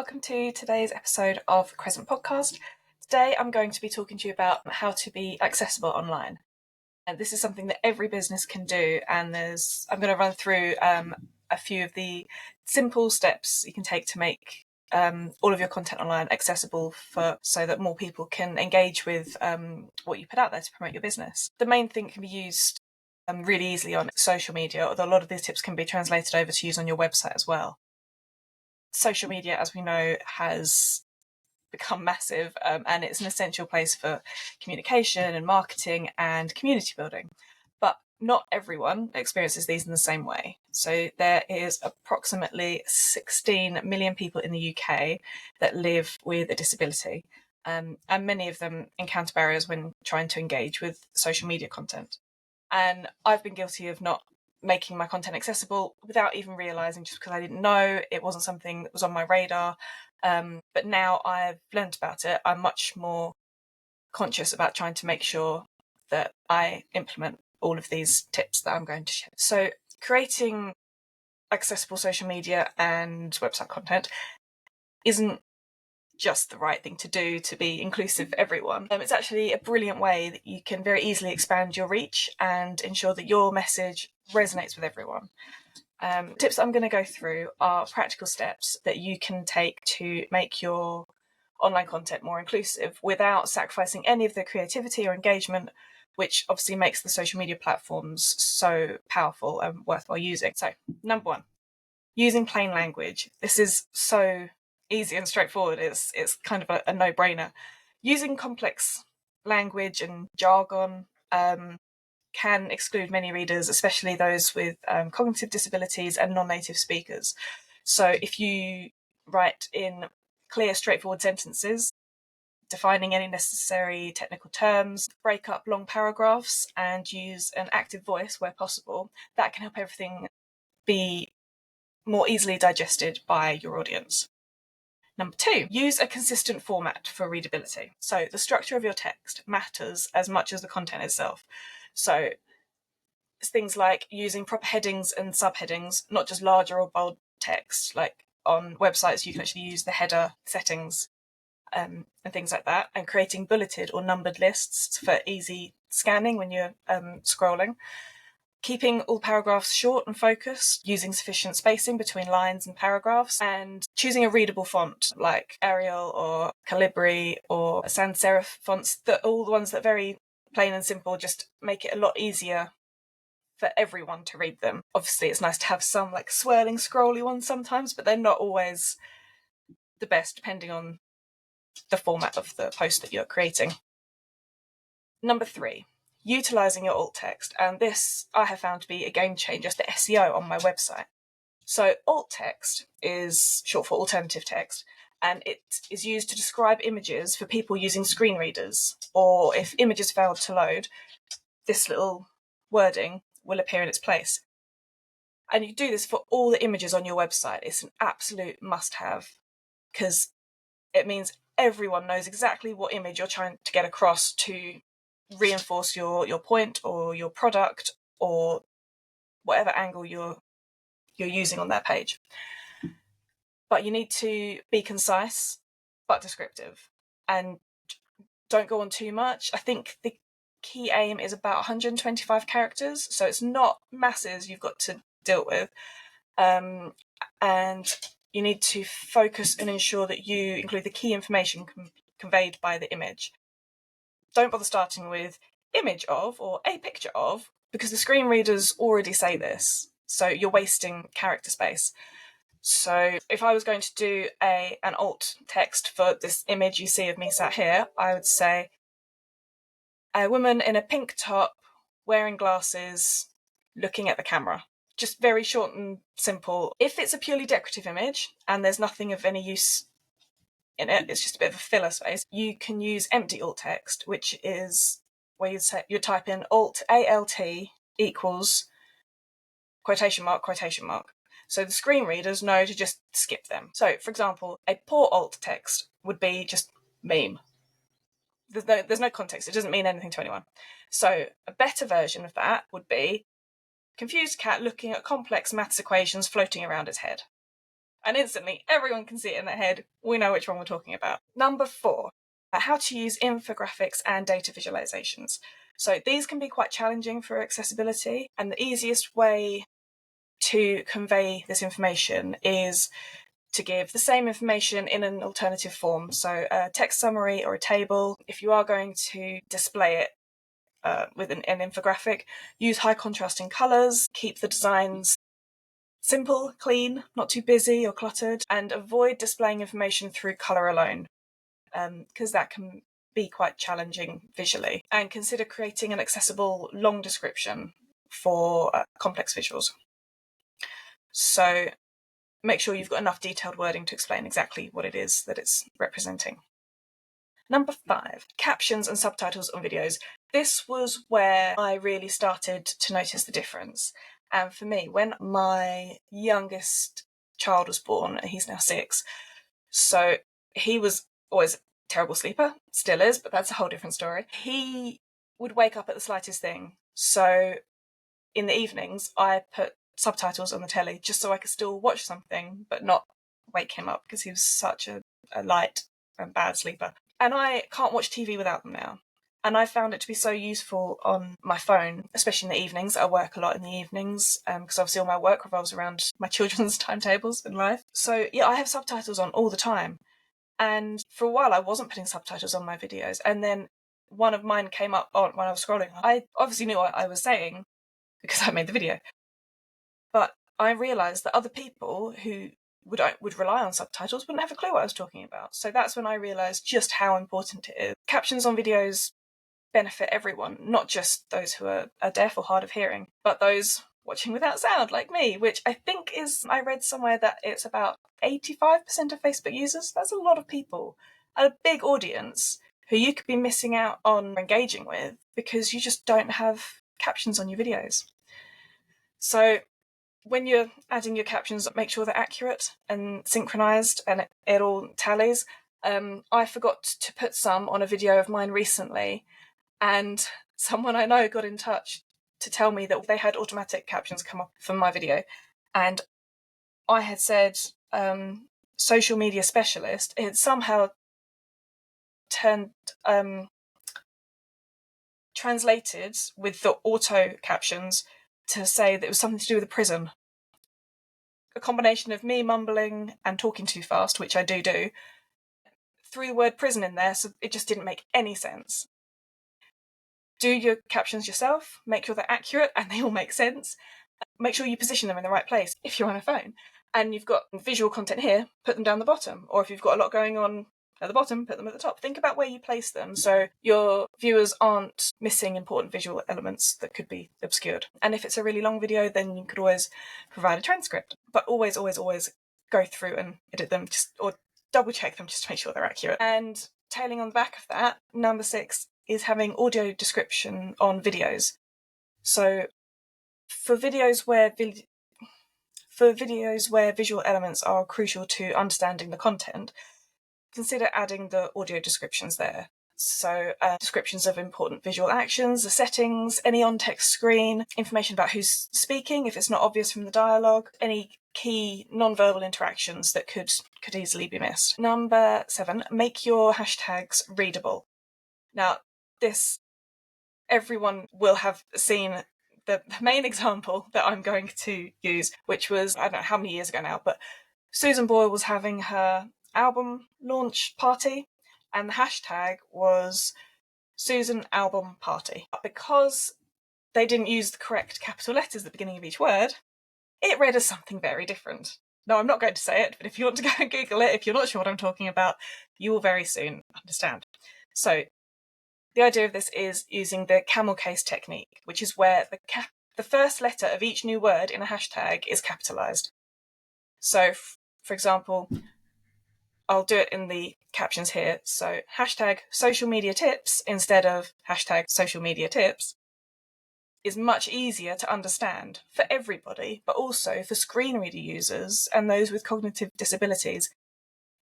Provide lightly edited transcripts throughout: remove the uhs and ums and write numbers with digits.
welcome to today's episode of the Crescent Podcast. Today I'm going to be talking to you about how to be accessible online. And this is something that every business can do, and I'm going to run through a few of the simple steps you can take to make all of your content online accessible so that more people can engage with what you put out there to promote your business. The main thing can be used really easily on social media, although a lot of these tips can be translated over to use on your website as well. Social media, as we know, has become massive, and it's an essential place for communication and marketing and community building. But not everyone experiences these in the same way. So there is approximately 16 million people in the UK that live with a disability, and many of them encounter barriers when trying to engage with social media content. And I've been guilty of not making my content accessible without even realising, just because I didn't know, it wasn't something that was on my radar. But now I've learned about it, I'm much more conscious about trying to make sure that I implement all of these tips that I'm going to share. So creating accessible social media and website content isn't just the right thing to do to be inclusive for everyone. It's actually a brilliant way that you can very easily expand your reach and ensure that your message resonates with everyone. Tips that I'm going to go through are practical steps that you can take to make your online content more inclusive without sacrificing any of the creativity or engagement, which obviously makes the social media platforms so powerful and worthwhile using. So, number one, using plain language. This is so easy and straightforward. It's kind of a no-brainer. Using complex language and jargon can exclude many readers, especially those with cognitive disabilities and non-native speakers. So if you write in clear, straightforward sentences, defining any necessary technical terms, break up long paragraphs, and use an active voice where possible, that can help everything be more easily digested by your audience. Number two, use a consistent format for readability. So the structure of your text matters as much as the content itself. So it's things like using proper headings and subheadings, not just larger or bold text. Like on websites, you can actually use the header settings and things like that, and creating bulleted or numbered lists for easy scanning when you're scrolling. Keeping all paragraphs short and focused, using sufficient spacing between lines and paragraphs, and choosing a readable font like Arial or Calibri or sans serif fonts, that all the ones that are very plain and simple, just make it a lot easier for everyone to read them. Obviously, it's nice to have some like swirling, scrolly ones sometimes, but they're not always the best depending on the format of the post that you're creating. Number three, utilising your alt text, and this I have found to be a game changer, the SEO on my website. So alt text is short for alternative text, and it is used to describe images for people using screen readers, or if images fail to load, this little wording will appear in its place. And you do this for all the images on your website. It's an absolute must-have, because it means everyone knows exactly what image you're trying to get across to reinforce your point or your product or whatever angle you're using on that page. But you need to be concise but descriptive, and don't go on too much. I think the key aim is about 125 characters, so it's not masses you've got to deal with, and you need to focus and ensure that you include the key information conveyed by the image. Don't bother starting with image of or a picture of, because the screen readers already say this, so you're wasting character space. So if I was going to do an alt text for this image you see of me sat here, I would say, a woman in a pink top, wearing glasses, looking at the camera. Just very short and simple. If it's a purely decorative image and there's nothing of any use in it, it's just a bit of a filler space, you can use empty alt text, which is where you type in alt equals quotation mark, quotation mark. So the screen readers know to just skip them. So, for example, a poor alt text would be just meme. There's no context. It doesn't mean anything to anyone. So a better version of that would be confused cat looking at complex maths equations floating around its head. and instantly everyone can see it in their head. We know which one we're talking about. Number 4, how to use infographics and data visualizations. So these can be quite challenging for accessibility, and the easiest way to convey this information is to give the same information in an alternative form. So a text summary or a table. If you are going to display it with an infographic, use high contrasting colours, keep the designs simple, clean, not too busy or cluttered, and avoid displaying information through colour alone, because that can be quite challenging visually. And consider creating an accessible long description for complex visuals. So make sure you've got enough detailed wording to explain exactly what it is that it's representing. Number 5, captions and subtitles on videos. This was where I really started to notice the difference. And for me, when my youngest child was born, he's now 6, so he was always a terrible sleeper, still is, but that's a whole different story. He would wake up at the slightest thing. So in the evenings, I put subtitles on the telly just so I could still watch something, but not wake him up, because he was such a light and bad sleeper. And I can't watch TV without them now. And I found it to be so useful on my phone, especially in the evenings. I work a lot in the evenings because obviously all my work revolves around my children's timetables in life. So yeah, I have subtitles on all the time. And for a while I wasn't putting subtitles on my videos. And then one of mine came up on when I was scrolling. I obviously knew what I was saying because I made the video. But I realised that other people who would rely on subtitles wouldn't have a clue what I was talking about. So that's when I realised just how important it is. Captions on videos benefit everyone, not just those who are deaf or hard of hearing, but those watching without sound, like me, which I think I read somewhere that it's about 85% of Facebook users. That's a lot of people, a big audience who you could be missing out on engaging with because you just don't have captions on your videos. So when you're adding your captions, make sure they're accurate and synchronized and it all tallies. I forgot to put some on a video of mine recently, and someone I know got in touch to tell me that they had automatic captions come up from my video, and I had said social media specialist. It had somehow translated with the auto captions to say that it was something to do with a prison. A combination of me mumbling and talking too fast, which I do, threw the word prison in there, so it just didn't make any sense. Do your captions yourself, make sure they're accurate and they all make sense. Make sure you position them in the right place if you're on a phone. And you've got visual content here, put them down the bottom. Or if you've got a lot going on at the bottom, put them at the top. Think about where you place them so your viewers aren't missing important visual elements that could be obscured. And if it's a really long video, then you could always provide a transcript. But always, always, always go through and edit them or double check them just to make sure they're accurate. And tailing on the back of that, number 6 is having audio description on videos. So for videos where visual elements are crucial to understanding the content, consider adding the audio descriptions there. So descriptions of important visual actions, the settings, any on-text screen, information about who's speaking if it's not obvious from the dialogue, any key non-verbal interactions that could easily be missed. Number 7, make your hashtags readable. Now, this, everyone will have seen the main example that I'm going to use, which was, I don't know how many years ago now, but Susan Boyle was having her album launch party, and the hashtag was Susan Album Party. But because they didn't use the correct capital letters at the beginning of each word, it read as something very different. No, I'm not going to say it, but if you want to go and Google it, if you're not sure what I'm talking about, you will very soon understand. So the idea of this is using the camel case technique, which is where the first letter of each new word in a hashtag is capitalized. So, for example, I'll do it in the captions here. So hashtag social media tips instead of hashtag social media tips is much easier to understand for everybody, but also for screen reader users and those with cognitive disabilities.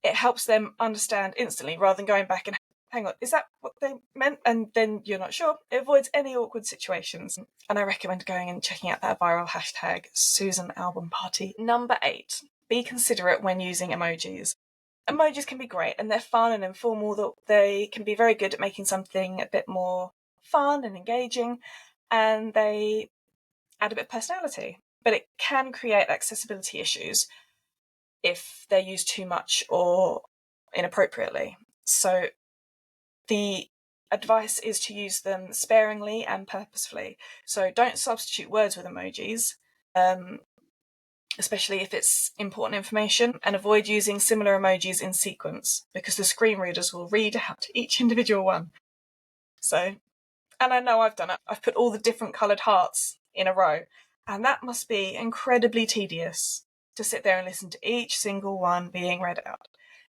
It helps them understand instantly rather than going back and hang on, is that what they meant? And then you're not sure. It avoids any awkward situations. And I recommend going and checking out that viral hashtag Susan Album Party. Number 8, be considerate when using emojis. Emojis can be great and they're fun and informal, that they can be very good at making something a bit more fun and engaging, and they add a bit of personality. But it can create accessibility issues if they're used too much or inappropriately. So the advice is to use them sparingly and purposefully. So don't substitute words with emojis, especially if it's important information, and avoid using similar emojis in sequence because the screen readers will read out each individual one. So, and I know I've done it. I've put all the different coloured hearts in a row, and that must be incredibly tedious to sit there and listen to each single one being read out.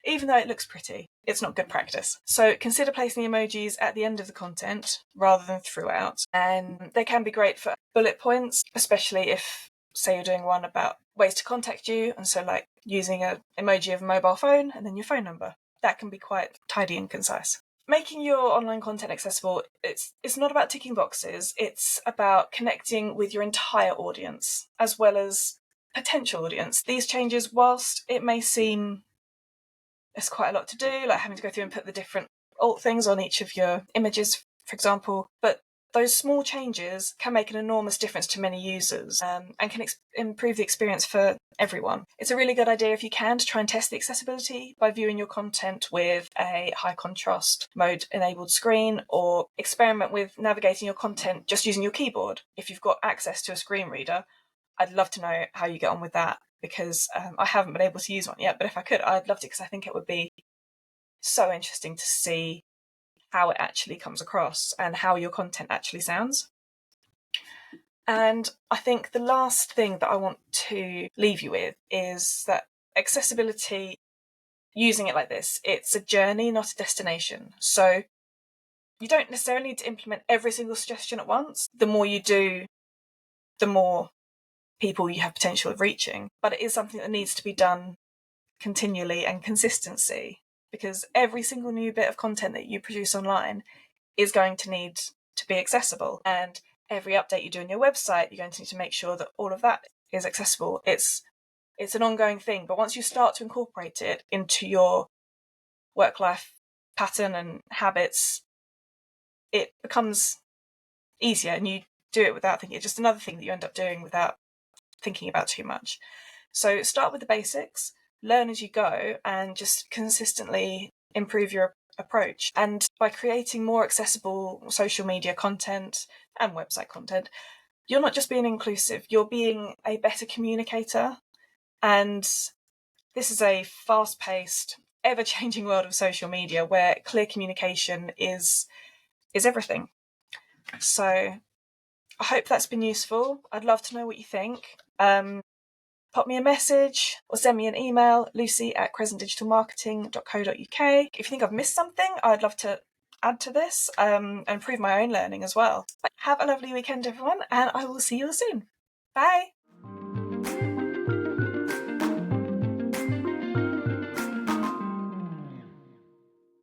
Even though it looks pretty, it's not good practice. So consider placing the emojis at the end of the content rather than throughout. And they can be great for bullet points, especially if, say, you're doing one about ways to contact you, and so like using an emoji of a mobile phone and then your phone number. That can be quite tidy and concise. Making your online content accessible, it's not about ticking boxes, it's about connecting with your entire audience as well as potential audience. These changes, whilst it may seem there's quite a lot to do, like having to go through and put the different alt things on each of your images, for example, but those small changes can make an enormous difference to many users, and can improve the experience for everyone. It's a really good idea, if you can, to try and test the accessibility by viewing your content with a high contrast mode enabled screen, or experiment with navigating your content just using your keyboard. If you've got access to a screen reader, I'd love to know how you get on with that, because I haven't been able to use one yet, but if I could, I'd love to, because I think it would be so interesting to see how it actually comes across and how your content actually sounds. And I think the last thing that I want to leave you with is that accessibility, using it like this, it's a journey, not a destination. So you don't necessarily need to implement every single suggestion at once. The more you do, the more people you have potential of reaching. But it is something that needs to be done continually and consistency, because every single new bit of content that you produce online is going to need to be accessible, and every update you do on your website, you're going to need to make sure that all of that is accessible. It's an ongoing thing, but once you start to incorporate it into your work-life pattern and habits, it becomes easier, and you do it without thinking. It's just another thing that you end up doing without thinking about too much. So start with the basics, learn as you go, and just consistently improve your approach. And by creating more accessible social media content and website content, you're not just being inclusive, you're being a better communicator. And this is a fast-paced, ever-changing world of social media where clear communication is everything. So I hope that's been useful. I'd love to know what you think. Pop me a message or send me an email, lucy@crescentdigitalmarketing.co.uk. If you think I've missed something, I'd love to add to this and improve my own learning as well. Have a lovely weekend, everyone, and I will see you all soon. Bye!